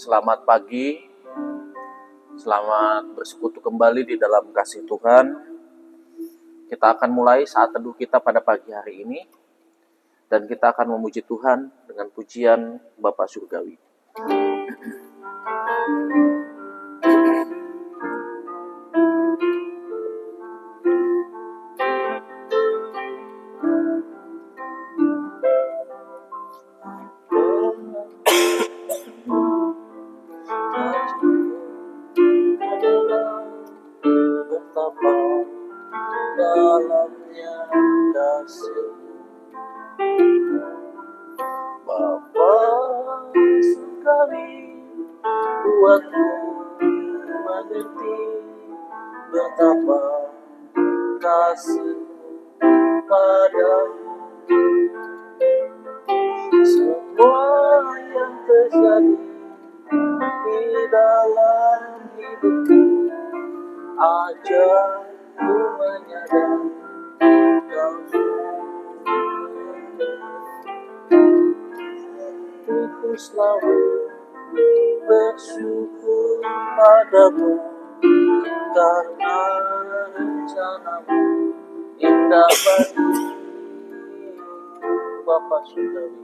Selamat pagi, selamat bersekutu kembali di dalam kasih Tuhan. Kita akan mulai saat teduh kita pada pagi hari ini, dan kita akan memuji Tuhan dengan pujian Bapa Surgawi. Betapa dalamnya kasih Bapa Surgawi, buatku mengerti betapa kasih padamu. Semua yang terjadi di dalam hidupku ajarku menyadari Ku selalu bersyukur padamu karena rencanamu indah bagi Bapa Surgawi.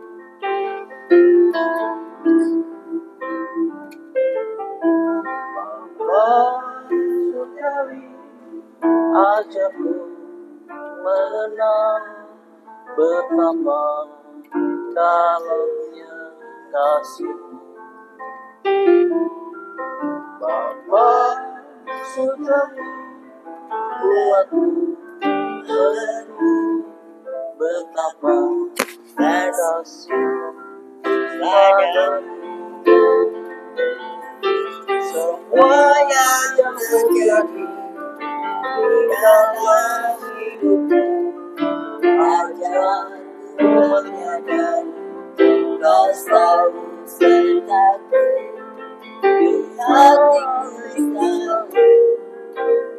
Bapa Surgawi, ajarku mengenal betapa dalamnya kasih-Mu. Bapa Surgawi, buatku mengerti betapa kasih-Mu padamu. Semua yang terjadi di dalam hidupku ajarku menyadari Kau selalu sertaku di hatiku, selalu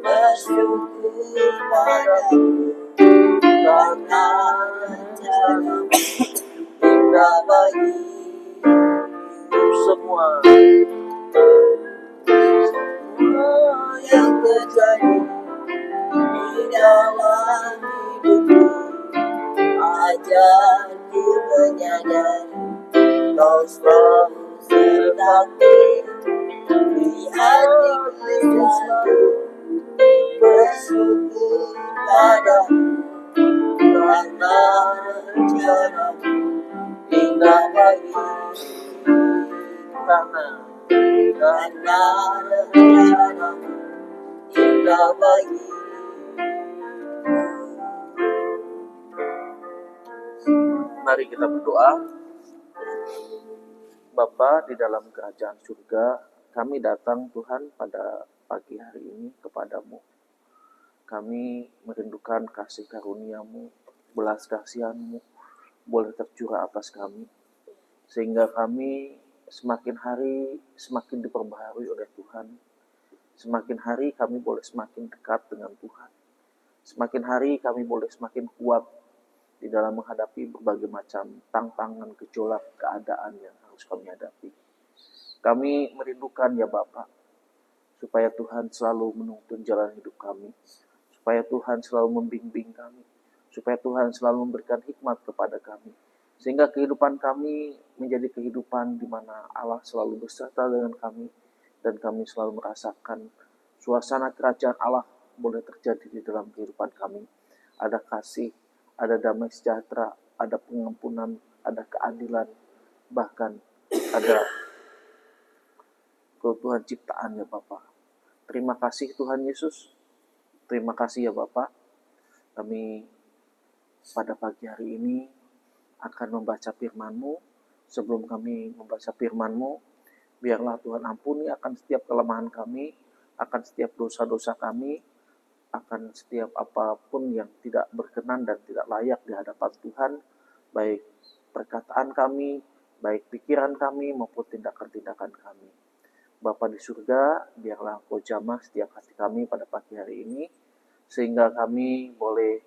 bersyukur padamu karena rencanamu indah bagi semua yang terjadi di dalam hidupku ajarku menyadari Kau selalu sertaku di hatiku, selalu bersyukur padamu karena rencanamu indah bagi karena rencanamu indah bagi. Mari kita berdoa. Bapa di dalam kerajaan surga, kami datang Tuhan pada pagi hari ini kepadamu. Kami merindukan kasih karunia-Mu, belas kasihan-Mu boleh tercurah atas kami, sehingga kami semakin hari semakin diperbaharui oleh Tuhan. Semakin hari kami boleh semakin dekat dengan Tuhan. Semakin hari kami boleh semakin kuat di dalam menghadapi berbagai macam tantangan, gejolak, keadaan yang harus kami hadapi. Kami merindukan ya Bapa, supaya Tuhan selalu menuntun jalan hidup kami, supaya Tuhan selalu membimbing kami, supaya Tuhan selalu memberikan hikmat kepada kami, sehingga kehidupan kami menjadi kehidupan di mana Allah selalu beserta dengan kami, dan kami selalu merasakan suasana kerajaan Allah boleh terjadi di dalam kehidupan kami. Ada kasih, ada damai sejahtera, ada pengampunan, ada keadilan, bahkan ada keutuhan ciptaan ya Bapa. Terima kasih Tuhan Yesus. Terima kasih ya Bapa. Kami pada pagi hari ini akan membaca firman-Mu. Sebelum kami membaca firman-Mu, biarlah Tuhan ampuni akan setiap kelemahan kami, akan setiap dosa-dosa kami, akan setiap apapun yang tidak berkenan dan tidak layak di hadapan Tuhan, baik perkataan kami, baik pikiran kami maupun tindakan-tindakan kami. Bapa di surga, biarlah Engkau jamah setiap hati kami pada pagi hari ini, sehingga kami boleh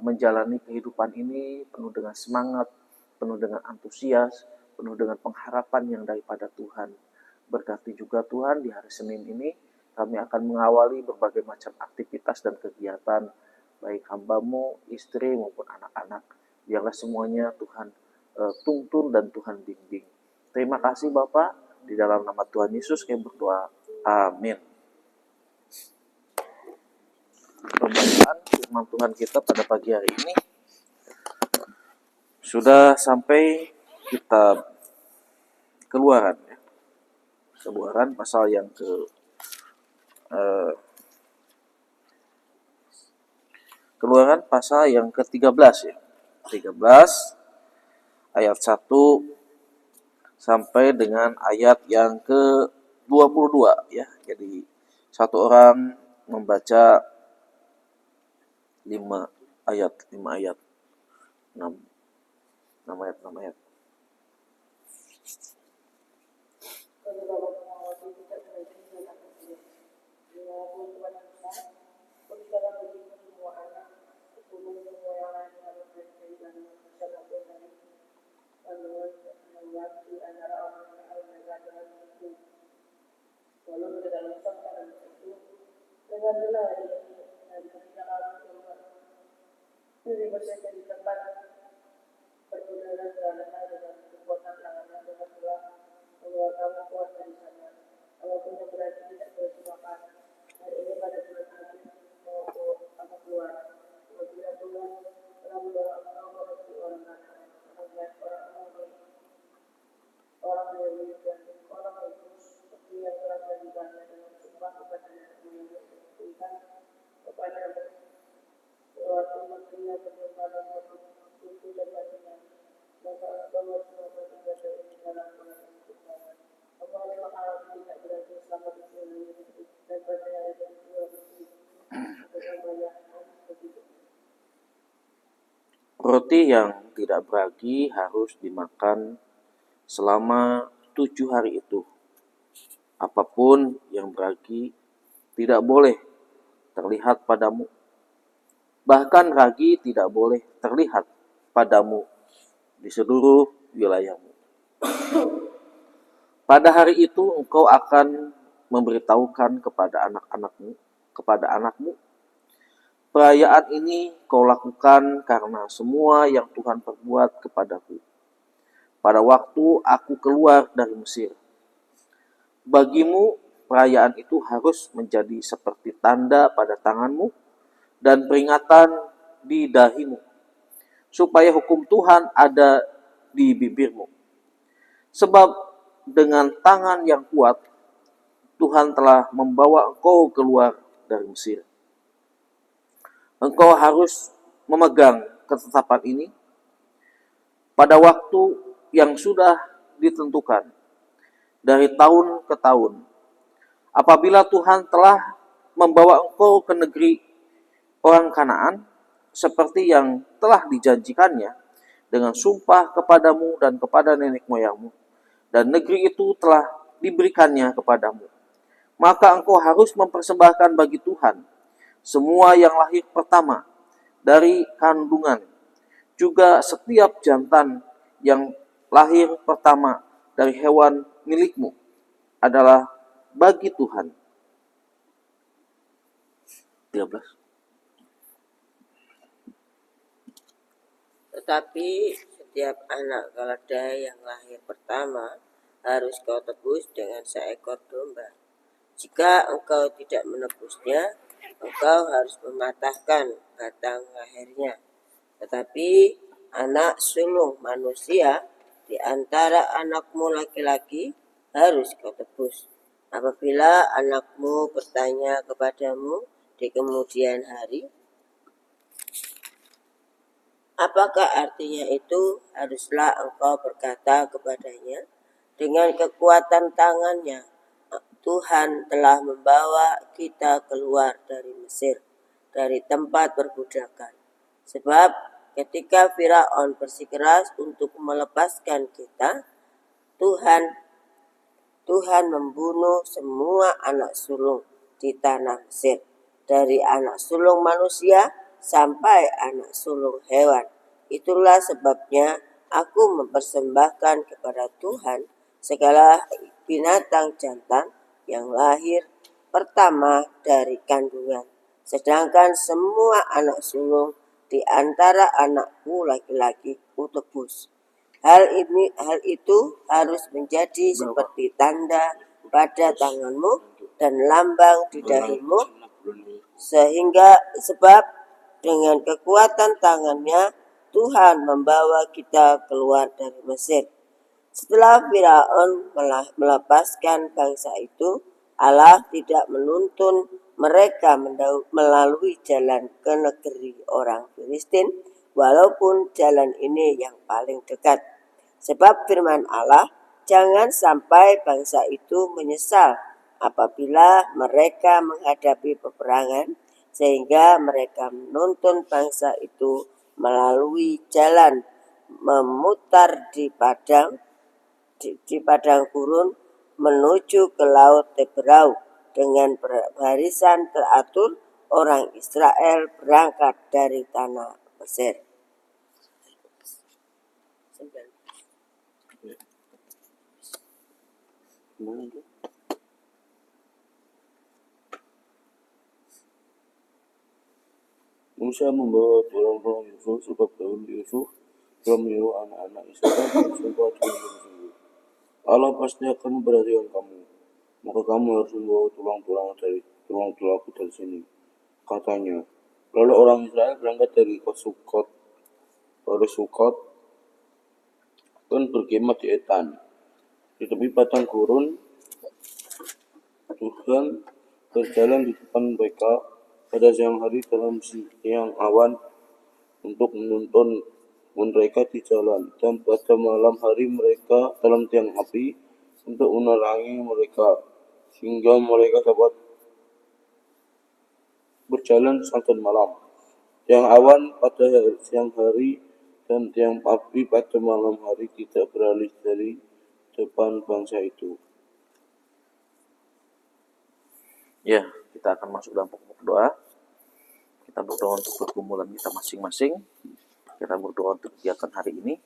menjalani kehidupan ini penuh dengan semangat, penuh dengan antusias, penuh dengan pengharapan yang daripada Tuhan. Berkati juga Tuhan di hari Senin ini kami akan mengawali berbagai macam aktivitas dan kegiatan, baik hamba-Mu, istri maupun anak-anak. Biarlah semuanya Tuhan tuntun dan Tuhan bimbing. Terima kasih Bapak, di dalam nama Tuhan Yesus kami berdoa. Amin. Pembacaan firman Tuhan kita pada pagi hari ini sudah sampai kitab Keluaran, ya. Keluaran pasal yang Keluaran pasal yang ke-13, ya. 13 ayat 1 sampai dengan ayat yang ke-22, ya. Jadi satu orang membaca 5 ayat, 6 ayat. Roti yang tidak beragi harus dimakan selama 7 hari itu. Apapun yang beragi tidak boleh terlihat padamu. Bahkan ragi tidak boleh terlihat padamu di seluruh wilayahmu. Pada hari itu engkau akan memberitahukan kepada anakmu, perayaan ini kau lakukan karena semua yang Tuhan perbuat kepadaku pada waktu aku keluar dari Mesir. Bagimu perayaan itu harus menjadi seperti tanda pada tanganmu dan peringatan di dahimu, supaya hukum Tuhan ada di bibirmu. Sebab dengan tangan yang kuat Tuhan telah membawa engkau keluar dari Mesir. Engkau harus memegang ketetapan ini pada waktu yang sudah ditentukan dari tahun ke tahun. Apabila Tuhan telah membawa engkau ke negeri orang Kanaan, seperti yang telah dijanjikannya dengan sumpah kepadamu dan kepada nenek moyangmu, dan negeri itu telah diberikannya kepadamu. Maka engkau harus mempersembahkan bagi Tuhan semua yang lahir pertama dari kandungan, juga setiap jantan yang lahir pertama dari hewan milikmu adalah bagi Tuhan. 13. Tetapi setiap anak keledai yang lahir pertama harus kau tebus dengan seekor domba. Jika engkau tidak menebusnya, engkau harus mematahkan batang lehernya. Tetapi anak sulung manusia di antara anakmu laki-laki harus kau tebus. Apabila anakmu bertanya kepadamu di kemudian hari, apakah artinya itu, haruslah engkau berkata kepadanya dengan kekuatan tangannya, Tuhan telah membawa kita keluar dari Mesir, dari tempat perbudakan. Sebab ketika Firaun bersikeras untuk melepaskan kita, Tuhan membunuh semua anak sulung di tanah Mesir, dari anak sulung manusia sampai anak sulung hewan. Itulah sebabnya aku mempersembahkan kepada Tuhan segala binatang jantan yang lahir pertama dari kandungan. Sedangkan semua anak sulung di antara anakku laki-laki kutebus. Hal itu harus menjadi seperti tanda pada tanganmu dan lambang di dahimu, sebab dengan kekuatan tangannya Tuhan membawa kita keluar dari Mesir. Setelah Firaun melepaskan bangsa itu, Allah tidak menuntun mereka melalui jalan ke negeri orang Filistin, walaupun jalan ini yang paling dekat. Sebab firman Allah, jangan sampai bangsa itu menyesal apabila mereka menghadapi peperangan, sehingga mereka menuntun bangsa itu melalui jalan memutar di padang gurun menuju ke laut Teberau. Dengan barisan teratur, orang Israel berangkat dari tanah Mesir. Musa membawa tulang-tulang Yusuf sebab Daud Yusuf telah menyuruh anak-anak Israel bersumpah sungguh-sungguh. Allah pasti akan memperhatikan kamu, maka kamu harus membawa tulang-tulangku dari sini, katanya. Lalu orang Israel berangkat dari Sukot dan berkemah di Etan. Di tepi padang gurun, Tuhan berjalan di depan mereka pada siang hari dalam siang awan untuk menuntun mereka di jalan, dan pada malam hari mereka dalam tiang api untuk menerangi mereka, sehingga mereka dapat berjalan siang dan malam. Tiang awan pada siang hari dan tiang api pada malam hari tidak beralih dari depan bangsa itu. Ya, kita akan masuk dalam pokok doa. Kita berdoa untuk pergumulan kita masing-masing. Kita berdoa untuk kegiatan hari ini.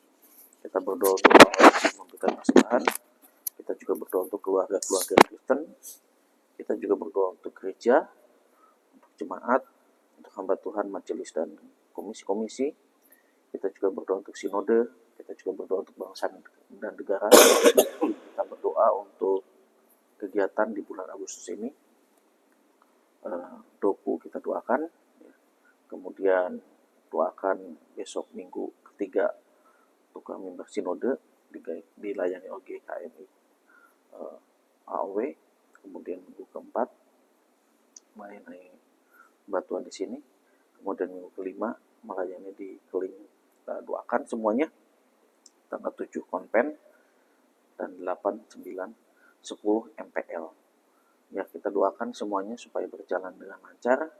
Kita berdoa untuk Allah yang memberikan kesembuhan. Kita juga berdoa untuk keluarga-keluarga Kristen. Kita juga berdoa untuk gereja, untuk jemaat, untuk hamba Tuhan, majelis dan komisi-komisi. Kita juga berdoa untuk sinode. Kita juga berdoa untuk bangsa dan negara. Kita berdoa untuk kegiatan di bulan Agustus ini. Doku kita doakan, kemudian doakan besok minggu ketiga untuk kami bersinode dilayani oleh GKMI AOW, kemudian minggu keempat melayani batuan di sini, kemudian minggu kelima melayani di Keling. Kita doakan semuanya tanggal 7 konpen dan 8, 9, 10 MPL. Ya, kita doakan semuanya supaya berjalan dengan lancar.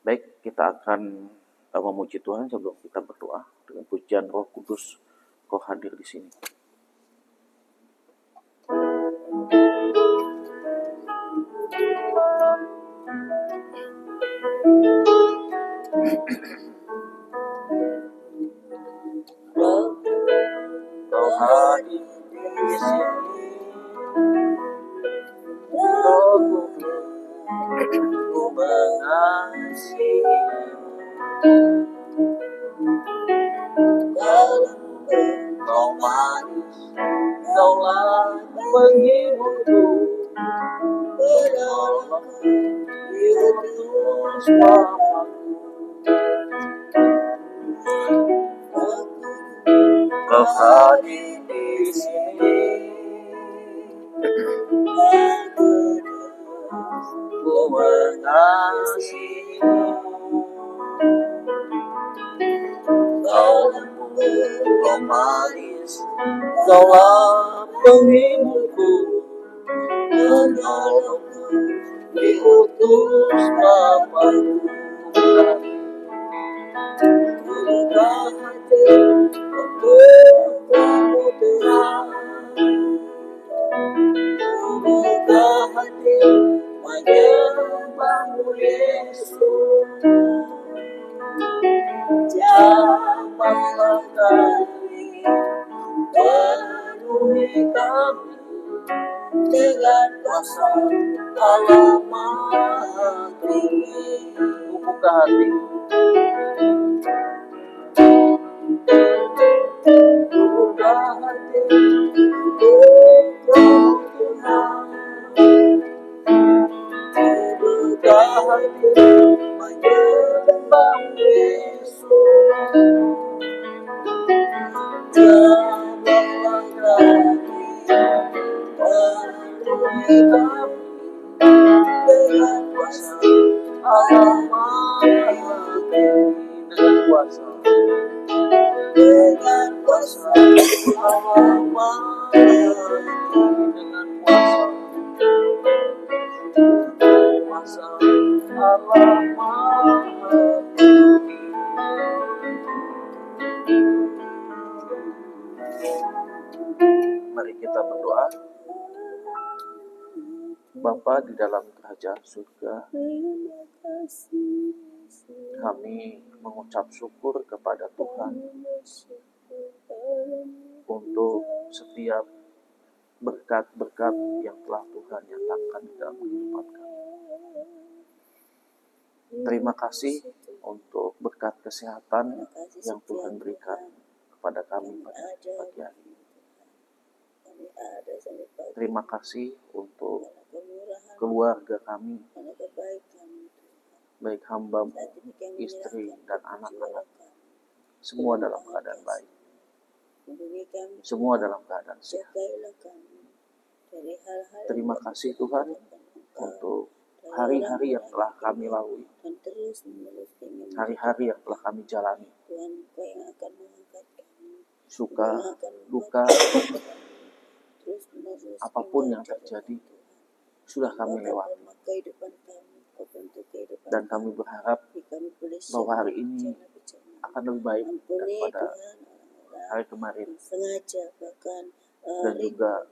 Baik, kita akan memuji Tuhan sebelum kita berdoa dengan pujian Roh Kudus. Kau hadir di sini. Kau hadir di sini. Roh Kudus, ku mengasihimu. Kau manis, kaulah penghiburku, penolongku, diutus Bapa-Ku. Kau hadir di sini. Ku mengasihimu. Kau lembut, kau manis, kaulah penghiburku, penolongku, diutus Bapa-Ku. Ku buka hati untuk kamu Tuhan. Ku buka hati menyembahmu Yesus. Jamailah kami, penuhi kami dengan kuasa Allah Maha Tinggi. Buka hati, buka hati untuk Tuhan, buka hati menyembah Yesus. Janganlah penuhi kami dengan kuasa Allah Maha Tinggi, dengan kuasa Allah Maha Tinggi, dengan kuasa Allah Maha Tinggi. Mari kita berdoa. Bapa di dalam kerajaan surga, kami mengucap syukur kepada Tuhan untuk setiap berkat-berkat yang telah Tuhan nyatakan di dalam kehidupan kami. Terima kasih untuk berkat kesehatan yang Tuhan berikan kepada kami pada pagi hari ini. Terima kasih untuk keluarga kami, baik hamba, istri, dan anak-anak. Semua dalam keadaan baik. Semua dalam keadaan sehat. Terima kasih Tuhan untuk hari-hari yang telah kami lalui, hari-hari yang telah kami jalani. Suka, duka, apapun yang terjadi sudah kami lewati. Dan kami berharap bahwa hari ini akan lebih baik daripada hari kemarin, dan juga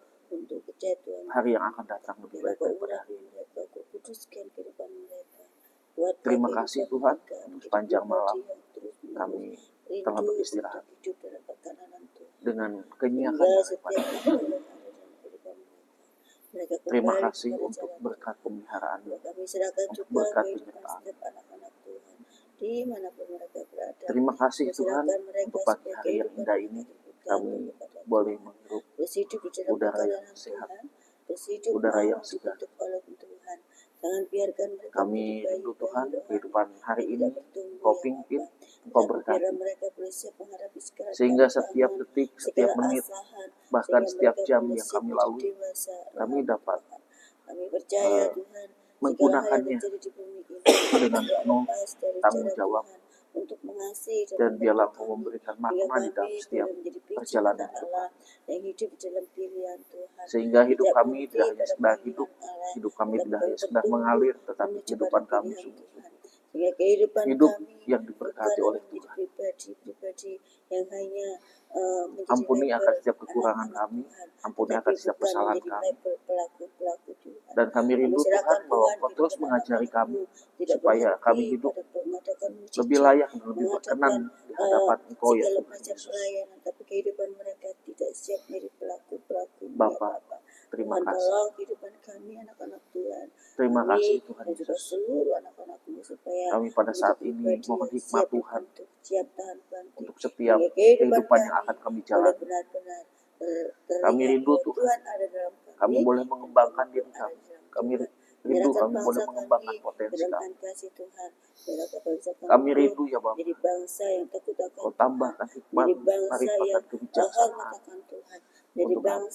hari yang akan datang lebih baik daripada hari ini. Terima kasih Tuhan untuk sepanjang malam kami telah beristirahat dengan kenyakan daripada Tuhan. Terima kasih untuk berkat pemeliharaan, untuk berkat penyertaan. Terima kasih Tuhan untuk pagi hari yang indah ini kami boleh menghirup udara yang sehat, udara yang segar. Kami rindu Tuhan kehidupan hari ini, Kau pimpin, Kau berkati, sehingga setiap detik, setiap menit, bahkan setiap jam yang kami lalui, kami dapat menggunakannya dengan penuh tanggung jawab, dan biarlah Kau memberikan makna di dalam setiap perjalanan hidup kami, sehingga hidup kami tidak hanya sekedar hidup kami tidak hanya sekedar mengalir, tetapi kehidupan kami sungguh-sungguh hidup yang diberkati oleh Tuhan. Ampuni akan setiap kekurangan kami, ampuni akan setiap kesalahan kami, dan kami rindu Tuhan bahwa Kau terus mengajari kami supaya kami hidup lebih layak dan lebih berkenan di hadapan Engkau ya Tuhan Yesus. Bapa, terima kasih. Terima kasih Tuhan Yesus. Kami pada saat ini mohon hikmat Tuhan untuk setiap kehidupan yang akan kami jalani. Kami rindu Tuhan, kami boleh mengembangkan diri kami. Kami rindu kami boleh mengembangkan potensi kami. Kami rindu ya Bapa, Kau tambahkan hikmat, marifat, dan kebijaksanaan untuk kami.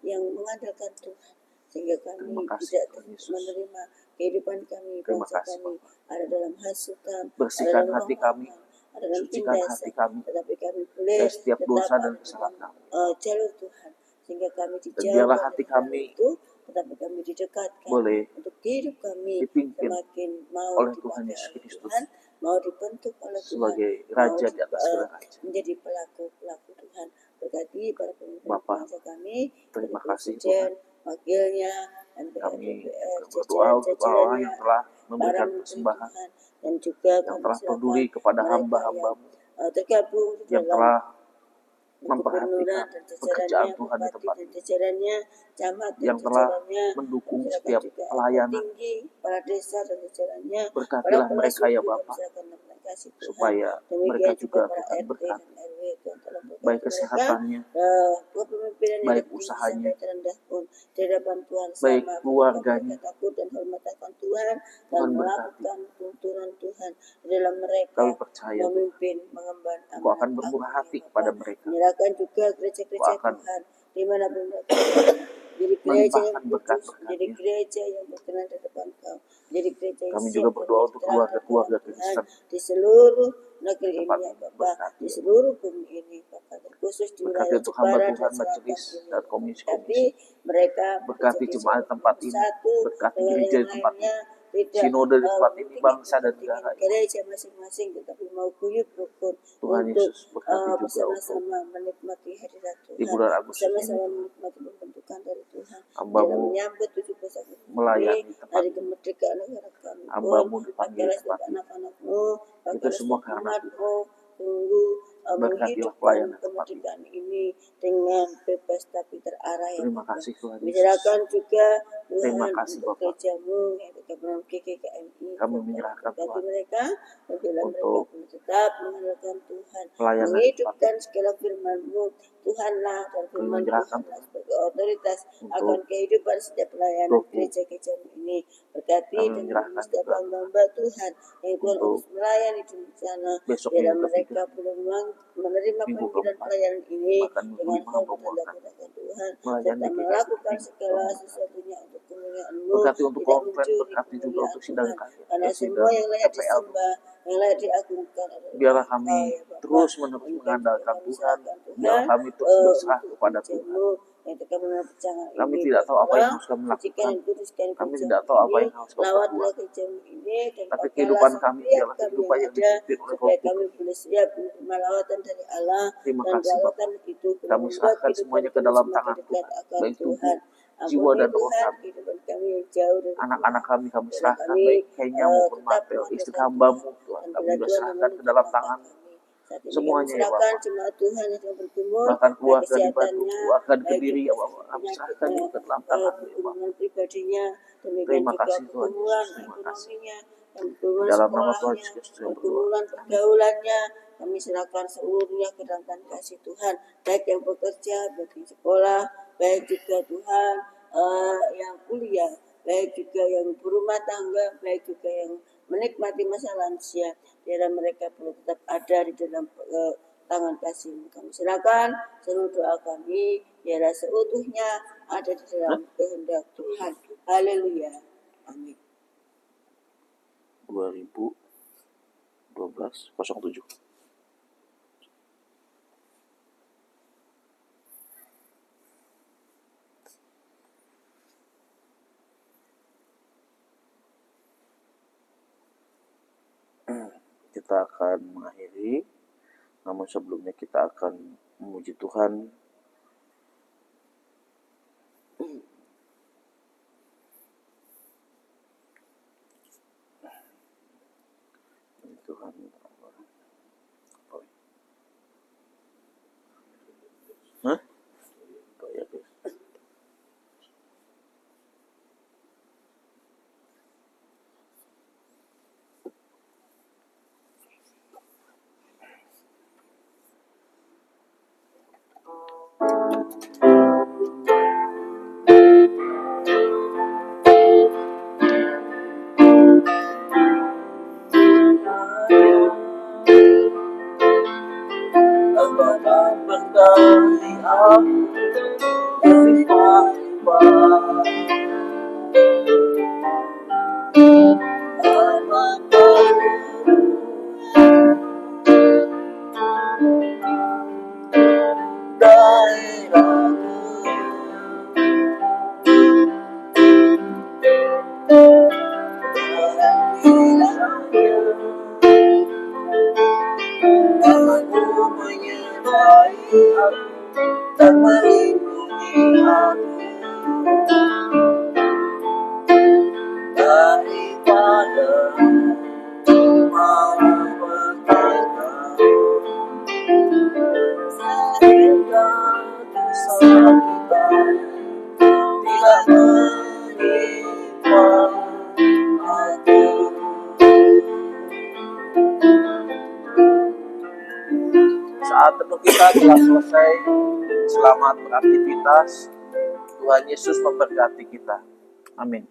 Yang mengandalkan Tuhan, sehingga kami tidak menerima kehidupan kami, bangsa kami ada dalam hasutan, bersihkan hati kami, sucikan hati kami dari setiap dosa dan kesalahan kami. Jalur Tuhan, sehingga kami Dan biarlah hati kami tetapi kami didekatkan boleh untuk hidup kami dipimpin semakin mau oleh Tuhan Yesus Kristus mau dibentuk oleh Tuhan sebagai Raja di atas segala raja. menjadi pelaku Tuhan. Berkati para pemimpin Bapa, bangsa kami, terima kasih Presiden, Tuhan. wakilnya, Kami berdoa untuk Allah yang telah memberikan persembahan, dan juga yang telah peduli kepada hamba-hamba-Mu, tergabung yang telah memperhatikan dan pekerjaan jajarannya, Tuhan di bupati tempat dan ini, jajarannya, camat dan yang telah jajarannya, mendukung misalkan setiap juga pelayanan. tinggi, para desa dan jajarannya, para Berkatilah mereka ya suku, Bapa, misalkan kasih Tuhan. supaya mereka Demikian juga juga para Tuhan RT berkati, dan RW, Tuhan telah baik berkati mereka, kesehatannya, kepemimpinan yang baik tertinggi usahanya, sampai terendah pun di hadapan Tuhan baik sama keluarganya. mereka takut dan hormat akan Tuhan dan Tuhan berkati. melakukan tuntunan Tuhan di dalam mereka Kami percaya memimpin, mengemban Engkau akan amanat bermurah Aku, hati ya kepada Bapa. mereka. Menyerahkan juga gereja-gereja Engkau akan Tuhan dimanapun mereka berada. Jadi gereja yang melimpahkan kudus, jadi berkat-berkat-Nya. gereja yang berkenan di depan Kau, jadi gereja yang Kami siap juga dan berdoa untuk terang di keluarga-keluarga dalam Tuhan Kristen di seluruh negeri di ini tempat ya ini. Bapak, Berkati di ya Bapa. seluruh bumi ini Bapak, terkhusus di Berkati wilayah untuk hamba Jepara dan Tuhan, selatan majelis ini dan Bapak. Berkati komisi-komisi. mereka Berkati gereja-gereja jemaat tempat ini, bersatu berkati dengan gereja yang di tempat lainnya, ini, tidak sinode di tempat ini, mementingkan bangsa dan kepentingan negara ini. gereja masing-masing, tetapi mau guyup rukun Tuhan untuk Yesus berkati juga untuk bersama-sama menikmati hadirat di Tuhan, bulan Agustus ini, bersama-sama Tuhan. menikmati pembentukan dari Tuhan dalam Hamba-Mu menyambut 17 Agustus ini, melayani tempat hari ini. kemerdekaan negara kami pun. Hamba-Mu dipanggil Pakailah tempat setiap ini. anak-anak-Mu, Itu pakailah semua setiap karena Tuhan. umat-Mu, sungguh Berkatilah menghidupkan pelayanan tempat ini. kemerdekaan ini dengan bebas tapi terarah ya Terima Bapak. kasih Tuhan Yesus. Menyerahkan juga Terima Tuhan kasih untuk Bapak. gereja-Mu yang Gabungan GKKMI. Kami Tuhan menyerahkan berkati Tuhan mereka dan bila mereka untuk pun tetap mengandalkan Tuhan, pelayanan di tempat menghidupkan ini. segala firman-Mu. Tuhanlah dan Kami firman menyerahkan Tuhanlah Tuhan sebagai otoritas akan untuk kehidupan setiap pelayanan roh-Mu. gereja-gereja ini. Berkati Kami dan menyerahkan setiap juga hamba Tuhan yang Tuhan untuk utus melayani di sana, besok biarlah minggu ketiga, mereka benar menerima minggu panggilan keempat, pelayanan ini bahkan minggu dengan 5 hormat hamba-Mu dan akan takut akan Tuhan, melayani serta GKI melakukan minggu segala keempat. sesuatunya untuk kemuliaan-Mu, Berkati untuk tidak konven, mencuri berkati juga kemuliaan untuk sidang Tuhan, KPL, karena semua sidang yang layak KPL. disembah, yang layak diagungkan adalah Biarlah Engkau kami ya Bapa. terus-menerus Demikian juga mengandalkan kami Tuhan. serahkan Biarlah Tuhan kami terus berserah untuk kepada Tuhan. gereja-Mu yang telah mengerjakan Kami ini. tidak tahu apa yang Tolong harus kami sucikan lakukan. dan kuduskan Kami gereja-Mu tidak tahu apa ini, yang harus kami lawatlah perbuat. gereja-Mu ini dan Tapi pakailah kehidupan kami setiap biarlah kami kehidupan yang yang ada, dipimpin oleh Roh supaya kami Kudus. boleh siap menerima lawatan dari Allah, Terima dan kasih lawatan Bapak. itu boleh Kami membuat serahkan kehidupan semuanya ke kami dalam semakin tangan dekat Tuhan. akan Baik tubuh, Tuhan. jiwa, Ampuni dan roh Tuhan kami. kehidupan kami yang jauh dari Anak-anak Tuhan. kami Biarlah serahkan, kami baik Kenya maupun tetap Mapel, istri mengandalkan hamba-Mu Tuhan. Tuhan. Dan Kami bila juga Tuhan serahkan ke menuntun dalam langkah tangan kami, saat ini kami semuanya ya serahkan Bapak. jemaat Tuhan yang sedang bergumul, Bahkan baik keluarga di Bandung, kesehatannya, keluarga di baik Kediri juga ya Bapak. sakit Kami penyakit, serahkan juga ke dalam tangan ya Bapak. pergumulan pribadinya, demikian Terima juga kasih Tuhan pergumulan Yesus. Terima kasih. ekonominya, dan Di pergumulan dalam nama Tuhan sekolahnya, Yesus Kristus dan yang berdoa. pergumulan pergaulannya, kami serahkan seluruhnya ke dalam tangan kasih Tuhan, baik yang bekerja, baik yang sekolah, baik juga Tuhan yang kuliah, baik juga yang berumah tangga, baik juga yang menikmati masa lansia. Biarlah mereka perlu tetap ada di dalam tangan kasih. Kami serahkan seluruh doa kami, biarlah seutuhnya ada di dalam kehendak Tuhan. Haleluya. Amin. 2012-07. Kita akan mengakhiri, namun sebelumnya kita akan memuji Tuhan. Tuhan, hah? Apa ya guys? Engkau berkati aku berlimpah-limpah. Apa perlu daerahku, Allahku menyertai aku dan melindungi aku daripada mara petaka. Saat teduh kita telah selesai. Selamat beraktivitas. Tuhan Yesus memberkati kita. Amin.